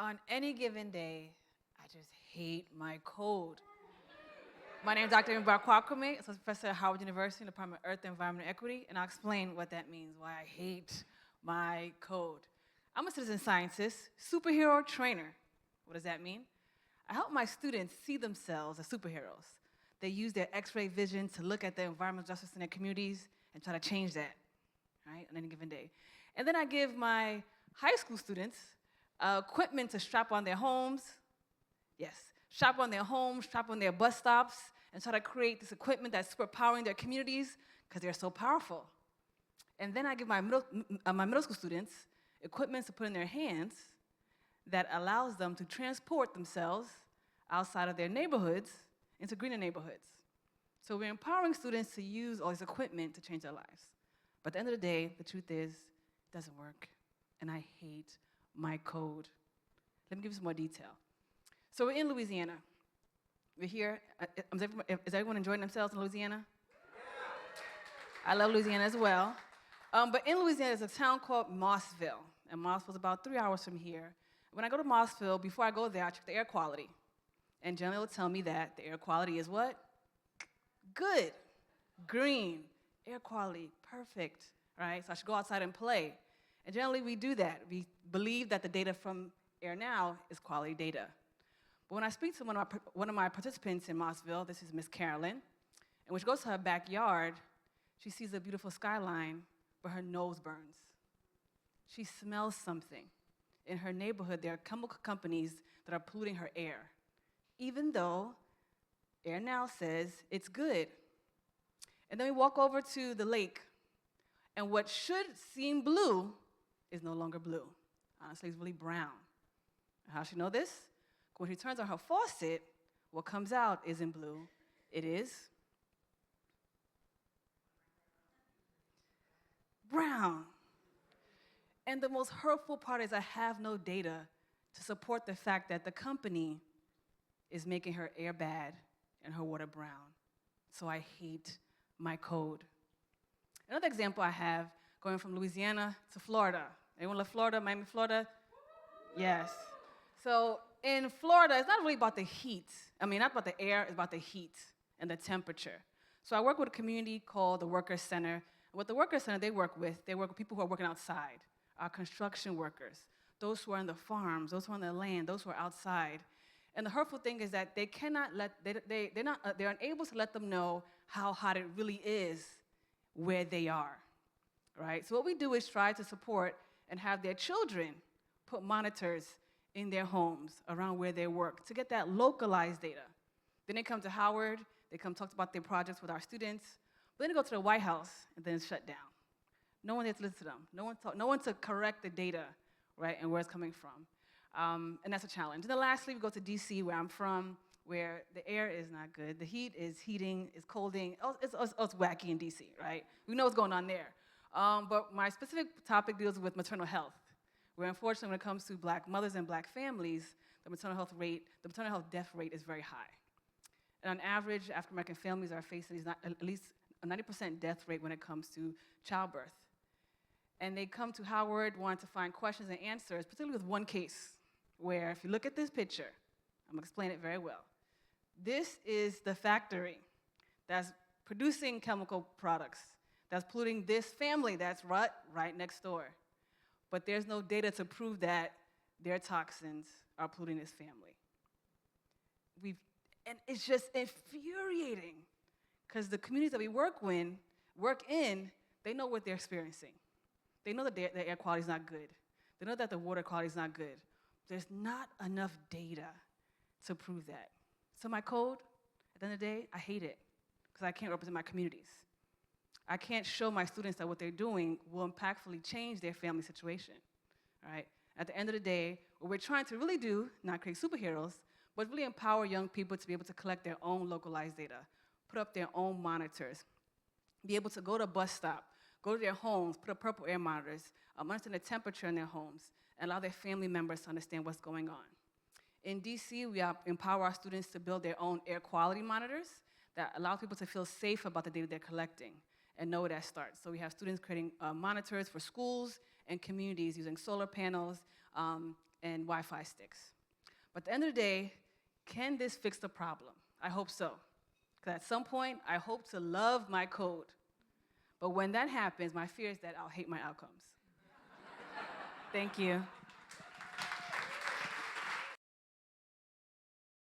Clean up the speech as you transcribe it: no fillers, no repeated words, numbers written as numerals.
On any given day, I just hate my code. My name is Dr. Quarkume, associate professor at Howard University in the Department of Earth, Environment, and Equity, and I'll explain what that means, why I hate my code. I'm a citizen scientist, superhero trainer. What does that mean? I help my students see themselves as superheroes. They use their X-ray vision to look at the environmental justice in their communities and try to change that, right, on any given day. And then I give my high school students equipment to strap on their homes, yes, strap on their homes, strap on their bus stops, and try to create this equipment that's superpowering their communities because they're so powerful. And then I give my middle school students equipment to put in their hands that allows them to transport themselves outside of their neighborhoods into greener neighborhoods. So we're empowering students to use all this equipment to change their lives. But at the end of the day, the truth is, it doesn't work. And I hate my code. Let me give you some more detail. So we're in Louisiana. We're here. Is everyone enjoying themselves in Louisiana? I love Louisiana as well. But in Louisiana, there's a town called Mossville. And Mossville's about 3 hours from here. When I go to Mossville, before I go there, I check the air quality. And generally it'll tell me that the air quality is what? Good. Green. Air quality. Perfect. Right? So I should go outside and play. And generally we do that. We believe that the data from Air Now is quality data. But when I speak to one of my participants in Mossville, this is Miss Carolyn, and when she goes to her backyard, she sees a beautiful skyline, but her nose burns. She smells something. In her neighborhood, there are chemical companies that are polluting her air, even though Air Now says it's good. And then we walk over to the lake, and what should seem blue is no longer blue. Honestly, it's really brown. And how does she know this? When she turns on her faucet, what comes out isn't blue. It is brown. And the most hurtful part is I have no data to support the fact that the company is making her air bad and her water brown. So I hate my code. Another example I have, going from Louisiana to Florida. Anyone love Florida, Miami, Florida? Yes. So in Florida, it's not really about the heat. I mean, not about the air, it's about the heat and the temperature. So I work with a community called the Workers Center. What the Workers Center they work with people who are working outside, our construction workers, those who are on the farms, those who are on the land, those who are outside. And the hurtful thing is that they cannot they're unable to let them know how hot it really is where they are, right? So what we do is try to support and have their children put monitors in their homes around where they work to get that localized data. Then they come to Howard, they come talk about their projects with our students, but then they go to the White House and then it's shut down. No one there to listen to them. No one to correct the data, right, and where it's coming from. And that's a challenge. And then lastly, we go to DC, where I'm from, where the air is not good. The heat is heating, it's colding. It's wacky in DC, right? We know what's going on there. But my specific topic deals with maternal health, where unfortunately when it comes to black mothers and black families, the maternal health death rate is very high. And on average, African-American families are facing at least a 90% death rate when it comes to childbirth. And they come to Howard wanting to find questions and answers, particularly with one case, where if you look at this picture, I'm gonna explain it very well. This is the factory that's producing chemical products, that's polluting this family that's right next door. But there's no data to prove that their toxins are polluting this family. And it's just infuriating, because the communities that we work in, they know what they're experiencing. They know that the air quality is not good. They know that the water quality is not good. There's not enough data to prove that. So my code, at the end of the day, I hate it, because I can't represent my communities. I can't show my students that what they're doing will impactfully change their family situation, right? At the end of the day, what we're trying to really do, not create superheroes, but really empower young people to be able to collect their own localized data, put up their own monitors, be able to go to a bus stop, go to their homes, put up purple air monitors, understand the temperature in their homes, and allow their family members to understand what's going on. In DC, we empower our students to build their own air quality monitors that allow people to feel safe about the data they're collecting and know where that starts. So we have students creating monitors for schools and communities using solar panels, and Wi-Fi sticks. But at the end of the day, can this fix the problem? I hope so. Because at some point, I hope to love my code. But when that happens, my fear is that I'll hate my outcomes. Thank you.